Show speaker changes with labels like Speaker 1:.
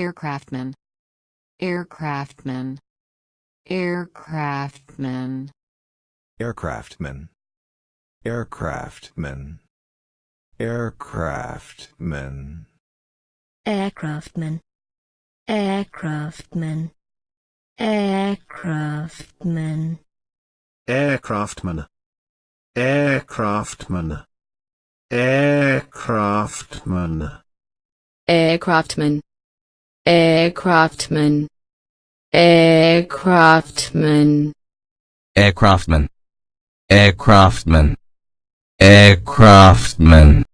Speaker 1: aircraftman, aircraftman, aircraftman,
Speaker 2: aircraftman, aircraftman, aircraftman,
Speaker 3: aircraftman, aircraftman, aircraftman,
Speaker 4: aircraftman, aircraftman, aircraftman,
Speaker 5: aircraftman, aircraftman, aircraftman,
Speaker 6: aircraftman, aircraftman, aircraftman.